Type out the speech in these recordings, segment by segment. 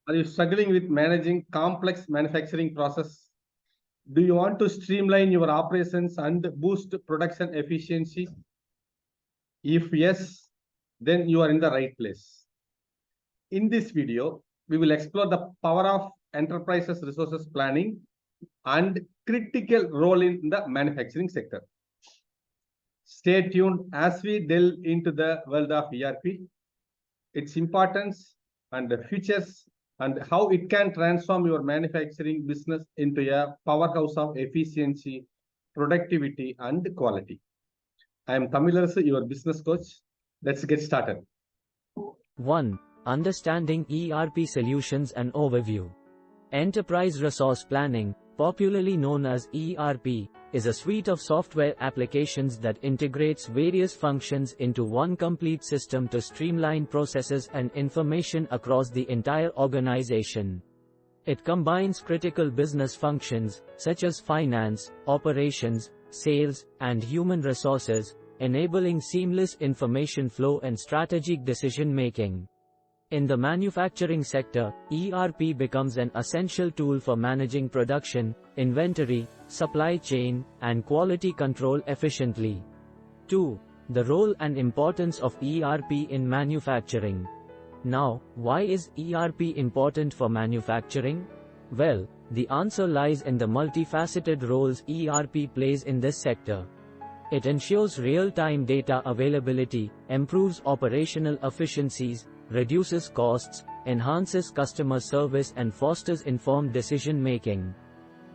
Are you struggling with managing complex manufacturing process? Do you want to streamline your operations and boost production efficiency? If yes, then you are in the right place. In this video, we will explore the power of enterprises resources planning and critical role in the manufacturing sector. Stay tuned as we delve into the world of ERP, its importance and the futures, and how it can transform your manufacturing business into a powerhouse of efficiency, productivity, and quality. I am Thamizharasu, your business coach. Let's get started. 1. Understanding ERP Solutions and Overview. Enterprise Resource Planning, popularly known as ERP, is a suite of software applications that integrates various functions into one complete system to streamline processes and information across the entire organization. It combines critical business functions, such as finance, operations, sales, and human resources, enabling seamless information flow and strategic decision-making. In the manufacturing sector, ERP becomes an essential tool for managing production, inventory, supply chain, and quality control efficiently. 2. The role and importance of ERP in manufacturing. Now, why is ERP important for manufacturing? Well, the answer lies in the multifaceted roles ERP plays in this sector. It ensures real-time data availability, improves operational efficiencies, reduces costs, enhances customer service and fosters informed decision-making.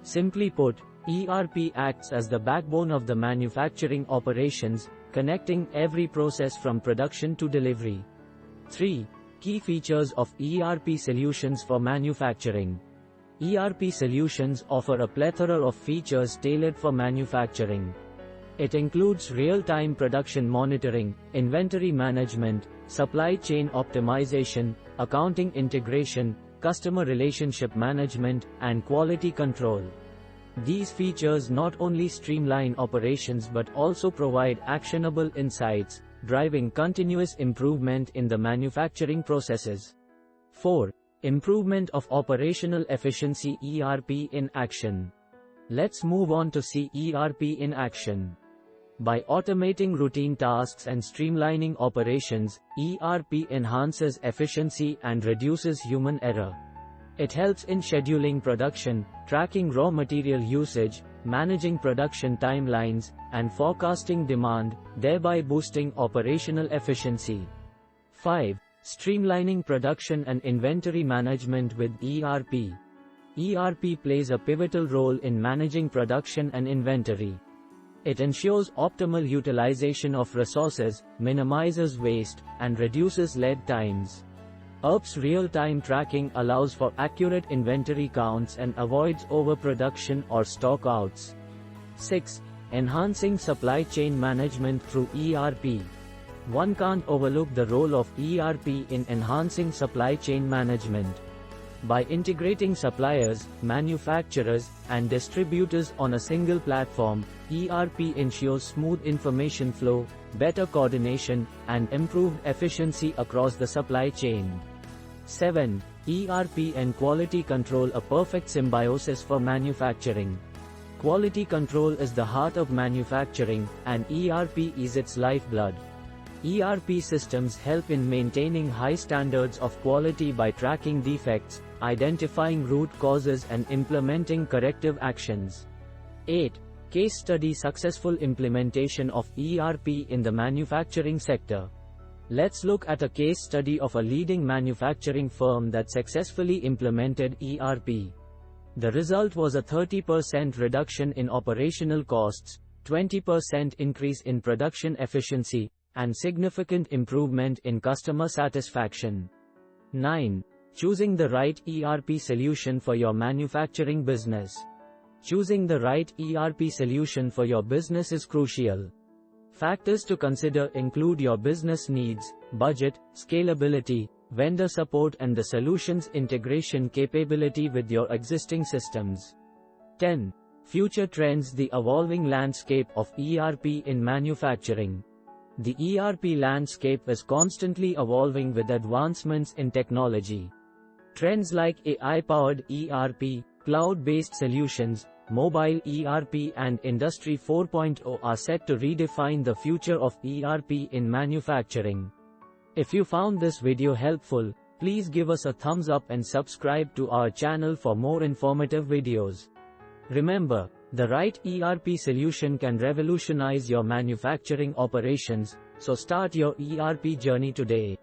Simply put, ERP acts as the backbone of the manufacturing operations, connecting every process from production to delivery. 3. Key features of ERP solutions for manufacturing. ERP solutions offer a plethora of features tailored for manufacturing. It includes real-time production monitoring, inventory management, supply chain optimization, accounting integration, customer relationship management, and quality control. These features not only streamline operations but also provide actionable insights, driving continuous improvement in the manufacturing processes. 4. Improvement of operational efficiency. ERP in action. Let's move on to see ERP in action. By automating routine tasks and streamlining operations, ERP enhances efficiency and reduces human error. It helps in scheduling production, tracking raw material usage, managing production timelines, and forecasting demand, thereby boosting operational efficiency. 5. Streamlining production and inventory management with ERP. ERP plays a pivotal role in managing production and inventory. It ensures optimal utilization of resources, minimizes waste, and reduces lead times. ERP's real-time tracking allows for accurate inventory counts and avoids overproduction or stockouts. 6. Enhancing supply chain management through ERP. One can't overlook the role of ERP in enhancing supply chain management. By integrating suppliers, manufacturers, and distributors on a single platform, ERP ensures smooth information flow, better coordination, and improved efficiency across the supply chain. 7. ERP and quality control. A perfect symbiosis for manufacturing. Quality control is the heart of manufacturing, and ERP is its lifeblood. ERP systems help in maintaining high standards of quality by tracking defects, identifying root causes and implementing corrective actions. 8. Case study. Successful implementation of ERP in the manufacturing sector. Let's look at a case study of a leading manufacturing firm that successfully implemented ERP. The result was a 30% reduction in operational costs, 20% increase in production efficiency, and significant improvement in customer satisfaction. 9. Choosing the right ERP solution for your manufacturing business. Choosing the right ERP solution for your business is crucial. Factors to consider include your business needs, budget, scalability, vendor support, and the solution's integration capability with your existing systems. 10. Future trends. The evolving landscape of ERP in manufacturing. The ERP landscape is constantly evolving with advancements in technology. Trends like AI-powered ERP, cloud-based solutions, mobile ERP and Industry 4.0 are set to redefine the future of ERP in manufacturing. If you found this video helpful, please give us a thumbs up and subscribe to our channel for more informative videos. Remember, the right ERP solution can revolutionize your manufacturing operations, so start your ERP journey today.